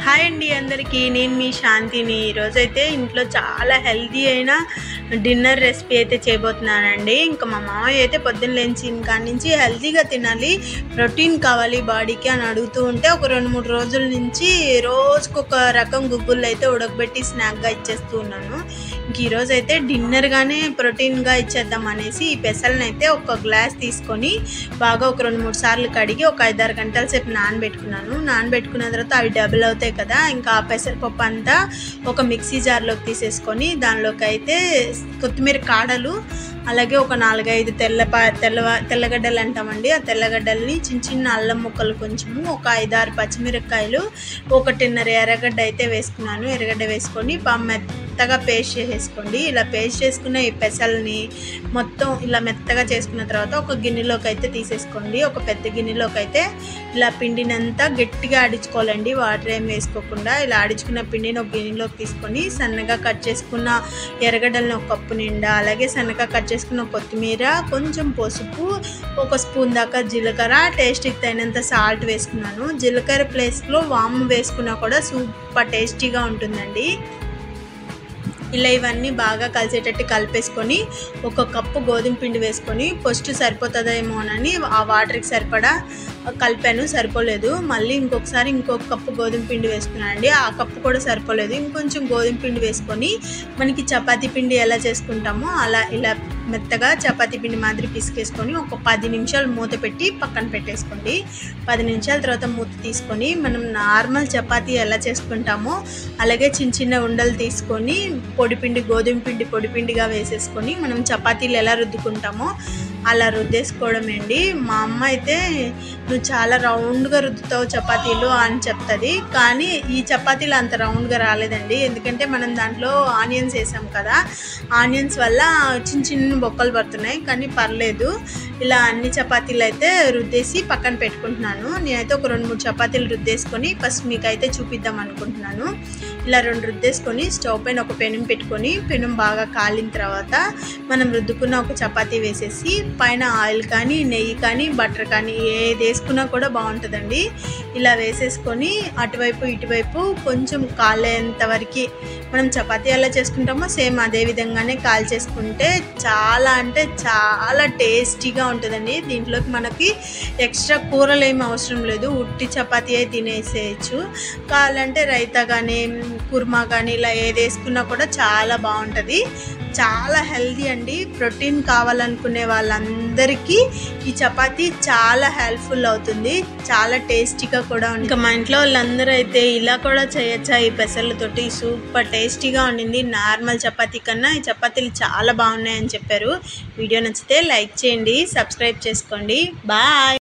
Hi అండి అందరికీ, నేను మీ శాంతిని. ఈరోజైతే ఇంట్లో చాలా హెల్తీ అయిన డిన్నర్ రెసిపీ అయితే చేయబోతున్నానండి. ఇంకా మా మామయ్య అయితే పొద్దున్న లేచిన కాడి నుంచి హెల్తీగా తినాలి, ప్రోటీన్ కావాలి బాడీకి అని అడుగుతూ ఉంటే ఒక 2-3 రోజుల నుంచి రోజుకొక రకం గుగ్గులు అయితే ఉడకబెట్టి స్నాక్గా ఇచ్చేస్తూ ఉన్నాను. ఇంక ఈరోజు అయితే డిన్నర్గానే ప్రోటీన్గా ఇచ్చేద్దాం అనేసి ఈ పెసలను అయితే ఒక గ్లాస్ తీసుకొని బాగా ఒక 2-3 సార్లు కడిగి ఒక 5-6 గంటల సేపు నానబెట్టుకున్నాను. నానబెట్టుకున్న తర్వాత అవి డబుల్ అవుతాయి కదా, ఇంకా ఆ పెసరపప్పు అంతా ఒక మిక్సీ జార్లోకి తీసేసుకొని దానిలోకి అయితే కొత్తిమీర కాడలు, అలాగే ఒక 4-5 తెల్లగడ్డలు అంటామండి, ఆ తెల్లగడ్డల్ని చిన్న చిన్న అల్లం ముక్కలు కొంచెము, ఒక 5-6 పచ్చిమిరపకాయలు, 1.5 ఎర్రగడ్డ అయితే వేసుకున్నాను. ఎర్రగడ్డ వేసుకొని మెత్తగా పేస్ట్ చేసేసుకోండి. ఇలా పేస్ట్ చేసుకున్న ఈ పెసల్ని మొత్తం ఇలా మెత్తగా చేసుకున్న తర్వాత ఒక గిన్నెలోకి అయితే తీసేసుకోండి. ఒక పెద్ద గిన్నెలోకి అయితే ఇలా పిండినంతా గట్టిగా ఆడించుకోవాలండి, వాటర్ ఏం వేసుకోకుండా. ఇలా ఆడించుకున్న పిండిని ఒక గిన్నెలోకి తీసుకొని సన్నగా కట్ చేసుకున్న ఎర్రగడ్డలను ఒక కప్పు నిండా, అలాగే సన్నగా కట్ చేసుకున్న కొత్తిమీర, కొంచెం పసుపు, 1 స్పూన్ దాకా జీలకర్ర, టేస్ట్కి తగినంత సాల్ట్ వేసుకున్నాను. జీలకర్ర ప్లేస్లో వాము వేసుకున్నా కూడా సూపర్ టేస్టీగా ఉంటుందండి. ఇలా ఇవన్నీ బాగా కలిసేటట్టు కలిపేసుకొని 1 కప్పు గోధుమ పిండి వేసుకొని ఫస్ట్ సరిపోతుందేమోనని ఆ వాటర్కి సరిపడా కలిపాను, సరిపోలేదు. మళ్ళీ ఇంకొకసారి ఇంకొక కప్పు గోధుమ పిండి వేసుకున్నానండి, ఆ కప్పు కూడా సరిపోలేదు. ఇంకొంచెం గోధుమ పిండి వేసుకొని మనకి చపాతీ పిండి ఎలా చేసుకుంటామో అలా ఇలా మెత్తగా చపాతీ పిండి మాదిరి పిసికేసుకొని ఒక 10 నిమిషాలు మూత పెట్టి పక్కన పెట్టేసుకోండి. 10 నిమిషాల తర్వాత మూత తీసుకొని మనం నార్మల్ చపాతీ ఎలా చేసుకుంటామో అలాగే చిన్న చిన్న ఉండలు తీసుకొని పొడిపిండి, గోధుమ పిండి పొడిపిండిగా వేసేసుకొని మనం చపాతీలు ఎలా రుద్దుకుంటామో అలా రుద్దేసుకోవడమే అండి. మా అమ్మ అయితే నువ్వు చాలా రౌండ్గా రుద్దుతావు చపాతీలు అని చెప్తుంది, కానీ ఈ చపాతీలు అంత రౌండ్గా రాలేదండి. ఎందుకంటే మనం దాంట్లో ఆనియన్స్ వేసాం కదా, ఆనియన్స్ వల్ల చిన్న చిన్న బొక్కలు పడుతున్నాయి, కానీ పర్లేదు. ఇలా అన్ని చపాతీలు అయితే రుద్దేసి పక్కన పెట్టుకుంటున్నాను. నేనైతే ఒక 2-3 చపాతీలు రుద్దేసుకొని ఫస్ట్ మీకు అయితే చూపిద్దాం అనుకుంటున్నాను. ఇలా 2 రుద్దేసుకొని స్టవ్ పైన ఒక పెనం పెట్టుకొని పెనం బాగా కాలిన తర్వాత మనం రుద్దుకున్న ఒక చపాతీ వేసేసి పైన ఆయిల్ కానీ నెయ్యి కానీ బటర్ కానీ ఏది వేసుకున్నా కూడా బాగుంటుందండి. ఇలా వేసేసుకొని అటువైపు ఇటువైపు కొంచెం కాలేంత వరకు మనం చపాతీ ఎలా చేసుకుంటామో సేమ్ అదే విధంగానే కాల్ చేసుకుంటే చాలా అంటే చాలా టేస్టీగా ఉంటుందండి. దీంట్లోకి మనకి ఎక్స్ట్రా కూరలు ఏమి అవసరం లేదు, ఉట్టి చపాతీ అయితే తినేసేయచ్చు. కావాలంటే రైతా కానీ కుర్మా కానీ ఇలా ఏది వేసుకున్నా కూడా చాలా బాగుంటుంది. చాలా హెల్దీ అండి. ప్రోటీన్ కావాలనుకునే వాళ్ళందరికీ ఈ చపాతీ చాలా హెల్ప్ఫుల్ అవుతుంది, చాలా టేస్టీగా కూడా ఉంది. ఇంకా మా ఇంట్లో వాళ్ళందరూ అయితే ఇలా కూడా చేయొచ్చా ఈ పెసర్లతోటి, సూపర్ టేస్టీగా ఉండింది. నార్మల్ చపాతీ కన్నా ఈ చపాతీలు చాలా బాగున్నాయని చెప్పారు. వీడియో నచ్చితే లైక్ చేయండి, సబ్స్క్రైబ్ చేసుకోండి. బాయ్.